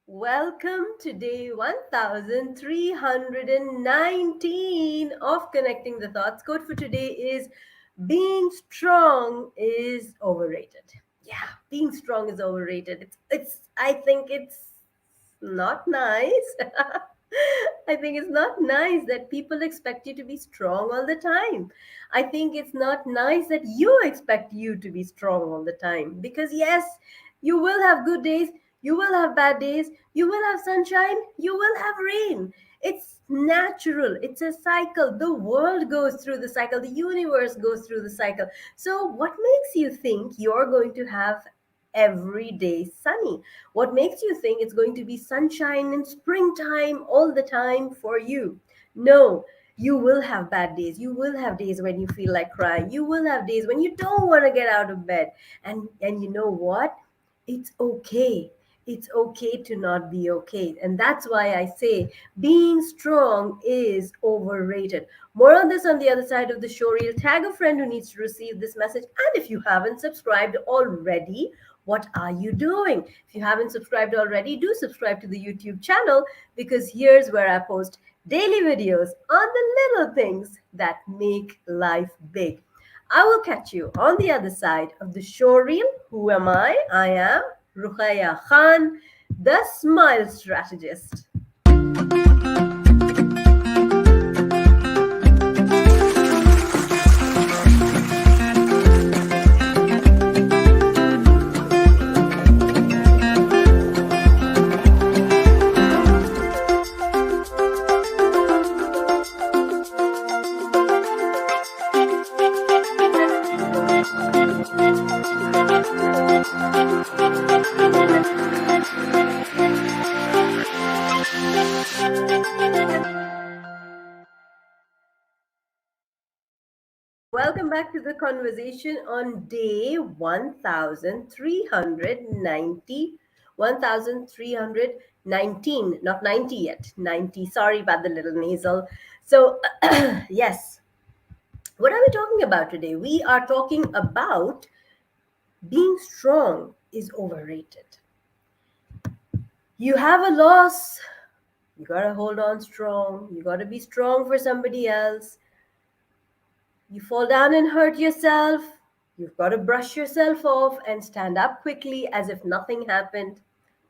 Welcome to day 1319 of Connecting the Thoughts. Code for today is being strong is overrated. Yeah, being strong is overrated. I think it's not nice. I think it's not nice that people expect you to be strong all the time. I think it's not nice that you expect you to be strong all the time. Because, yes, you will have good days, you will have bad days, you will have sunshine, you will have rain. It's natural, it's a cycle. The world goes through the cycle, the universe goes through the cycle. So, what makes you think you're going to have every day sunny? What makes you think it's going to be sunshine in springtime all the time for you? No, you will have bad days. You will have days when you feel like crying. You will have days when you don't want to get out of bed. And you know what? It's okay. It's okay to not be okay. And that's why I say being strong is overrated. More on this on the other side of the show reel. Tag a friend who needs to receive this message. And if you haven't subscribed already, what are you doing? If you haven't subscribed already, do subscribe to the YouTube channel because here's where I post daily videos on the little things that make life big. I will catch you on the other side of the show reel. Who am I? I am Ruqya Khan, the smile strategist. Welcome back to the conversation on day 1390, 1319, not 90 yet, 90. Sorry about the little nasal. So, yes, what are we talking about today? We are talking about being strong is overrated. You have a loss, you gotta hold on strong, you gotta be strong for somebody else. You fall down and hurt yourself, you've got to brush yourself off and stand up quickly as if nothing happened.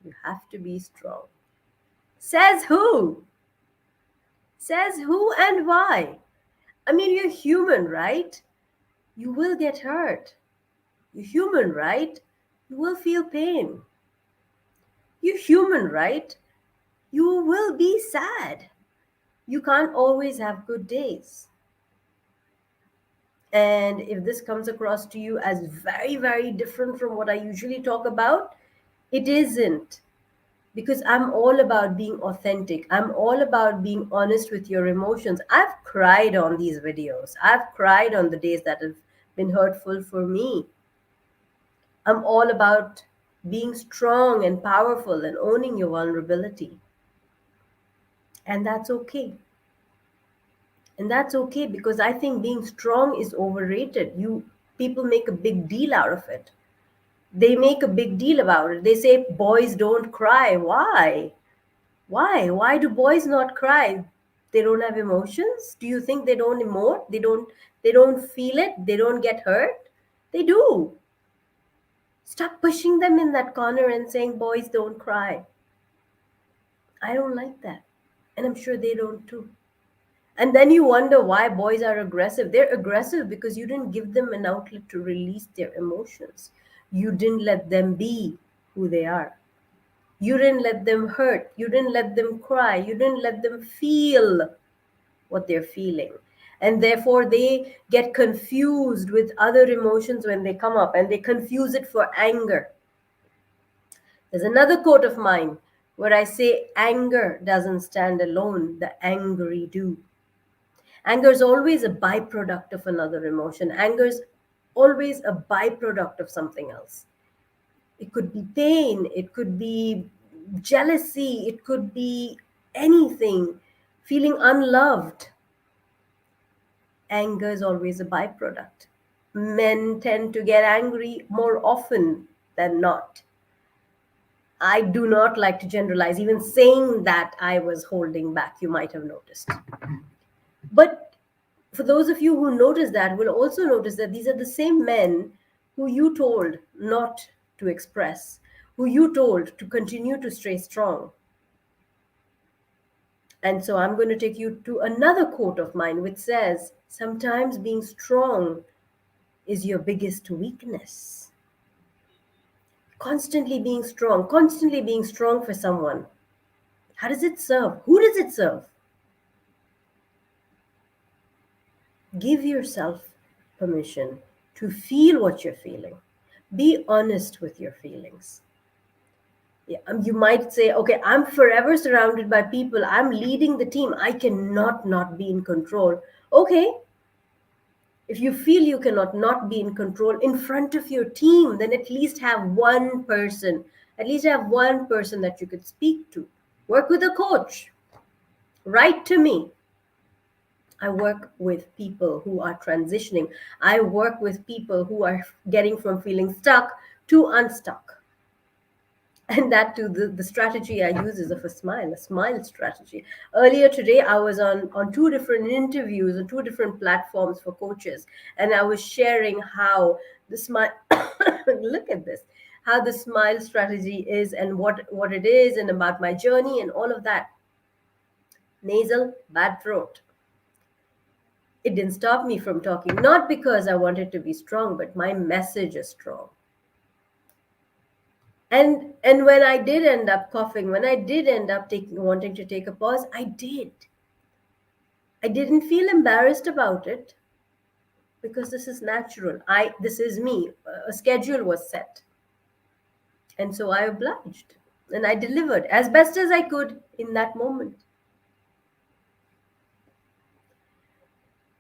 You have to be strong. Says who? Says who and why? I mean, you're human, right? You will get hurt. You're human, right? You will feel pain. You're human, right? You will be sad. You can't always have good days. And if this comes across to you as very, very different from what I usually talk about, it isn't. Because I'm all about being authentic. I'm all about being honest with your emotions. I've cried on these videos. I've cried on the days that have been hurtful for me. I'm all about being strong and powerful and owning your vulnerability. And that's okay. And that's okay because I think being strong is overrated. People make a big deal out of it. They make a big deal about it. They say boys don't cry. Why? Why do boys not cry? They don't have emotions? Do you think they don't emote? They don't feel it? They don't get hurt? They do. Stop pushing them in that corner and saying boys don't cry. I don't like that. And I'm sure they don't too. And then you wonder why boys are aggressive. They're aggressive because you didn't give them an outlet to release their emotions. You didn't let them be who they are. You didn't let them hurt. You didn't let them cry. You didn't let them feel what they're feeling. And therefore, they get confused with other emotions when they come up and they confuse it for anger. There's another quote of mine where I say, anger doesn't stand alone, the angry do. Anger is always a byproduct of another emotion. Anger is always a byproduct of something else. It could be pain, it could be jealousy, it could be anything, feeling unloved. Anger is always a byproduct. Men tend to get angry more often than not. I do not like to generalize. Even saying that, I was holding back, you might have noticed. But for those of you who notice that, will also notice that these are the same men who you told not to express, who you told to continue to stay strong. And so I'm going to take you to another quote of mine, which says, sometimes being strong is your biggest weakness. Constantly being strong for someone. How does it serve? Who does it serve? Give yourself permission to feel what you're feeling. Be honest with your feelings. Yeah, you might say, okay, I'm forever surrounded by people. I'm leading the team. I cannot not be in control. Okay, if you feel you cannot not be in control in front of your team, then at least have one person that you could speak to. Work with a coach. Write to me. I work with people who are transitioning. I work with people who are getting from feeling stuck to unstuck. And that too, the strategy I use is of a smile strategy. Earlier today, I was on two different interviews on two different platforms for coaches, and I was sharing how the smile, look at this, how the smile strategy is and what it is and about my journey and all of that. Nasal, bad throat. It didn't stop me from talking, not because I wanted to be strong, but my message is strong. And when I did end up coughing, when I did end up wanting to take a pause, I didn't feel embarrassed about it, because this is natural. This is me. A schedule was set, and so I obliged, and I delivered as best as I could in that moment.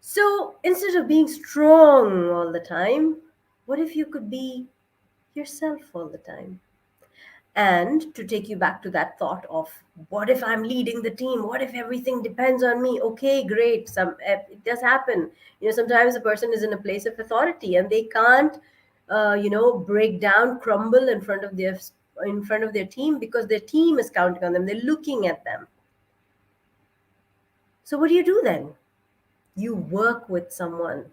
So instead of being strong all the time, what if you could be yourself all the time? And to take you back to that thought of, what if I'm leading the team? What if everything depends on me? Okay, great. It does happen. Sometimes a person is in a place of authority and they can't, break down, crumble in front of their team, because their team is counting on them. They're looking at them. So what do you do then? You work with someone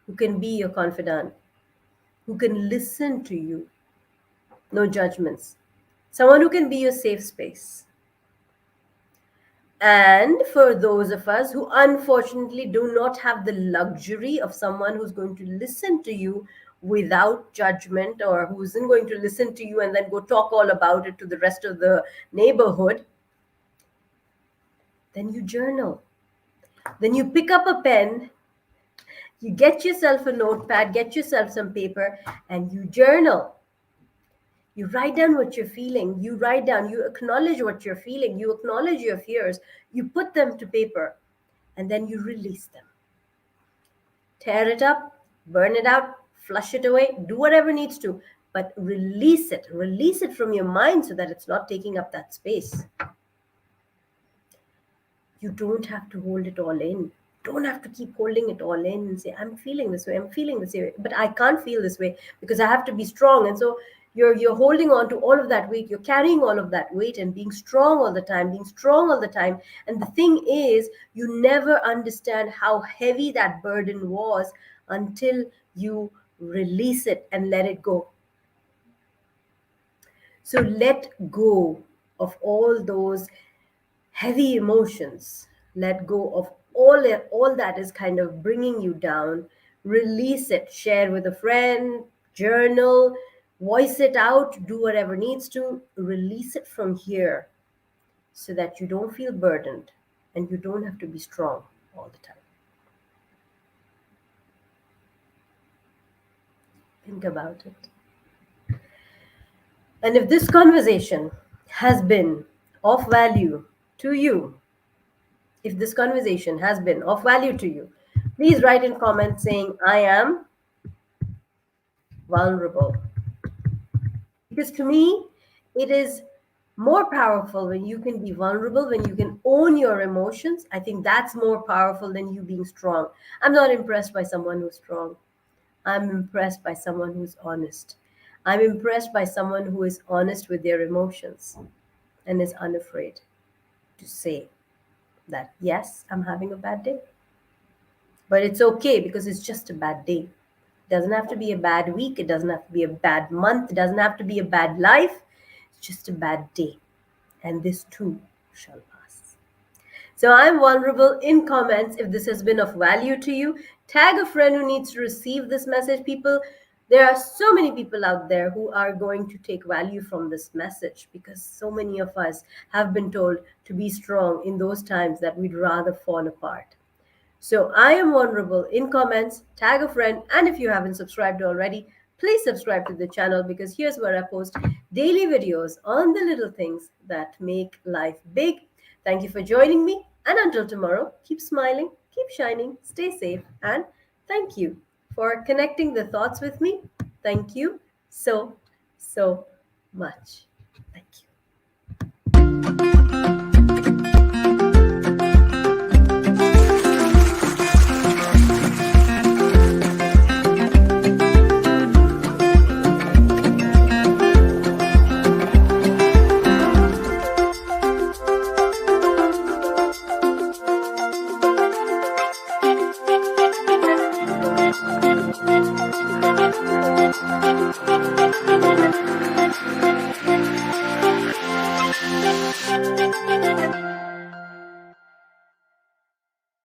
who can be your confidant, who can listen to you, no judgments, someone who can be your safe space. And for those of us who unfortunately do not have the luxury of someone who's going to listen to you without judgment, or who isn't going to listen to you and then go talk all about it to the rest of the neighborhood, then you journal. Then you pick up a pen, you get yourself a notepad, get yourself some paper, and you journal. You write down what you're feeling. You acknowledge what you're feeling. You acknowledge your fears. You put them to paper, and then you release them. Tear it up, burn it out, flush it away, do whatever needs to, but release it. Release it from your mind so that it's not taking up that space. You don't have to hold it all in. Don't have to keep holding it all in and say, I'm feeling this way, I'm feeling this way, but I can't feel this way because I have to be strong. And so you're holding on to all of that weight, you're carrying all of that weight and being strong all the time, being strong all the time. And the thing is, you never understand how heavy that burden was until you release it and let it go. So let go of all those heavy emotions. Let go of all that is kind of bringing you down. Release it. Share with a friend. Journal. Voice it out. Do whatever needs to. Release it from here, so that you don't feel burdened and you don't have to be strong all the time. Think about it. And if this conversation has been of value to you, if this conversation has been of value to you, please write in comments saying, I am vulnerable. Because to me, it is more powerful when you can be vulnerable, when you can own your emotions. I think that's more powerful than you being strong. I'm not impressed by someone who's strong. I'm impressed by someone who's honest. I'm impressed by someone who is honest with their emotions and is unafraid to say that, yes, I'm having a bad day. But it's okay because it's just a bad day. It doesn't have to be a bad week. It doesn't have to be a bad month. It doesn't have to be a bad life. It's just a bad day. And this too shall pass. So I'm vulnerable in comments. If this has been of value to you, tag a friend who needs to receive this message. People, there are so many people out there who are going to take value from this message because so many of us have been told to be strong in those times that we'd rather fall apart. So I am vulnerable in comments, tag a friend, and if you haven't subscribed already, please subscribe to the channel because here's where I post daily videos on the little things that make life big. Thank you for joining me, and until tomorrow, keep smiling, keep shining, stay safe, and thank you for connecting the thoughts with me. Thank you so, so much. Thank you.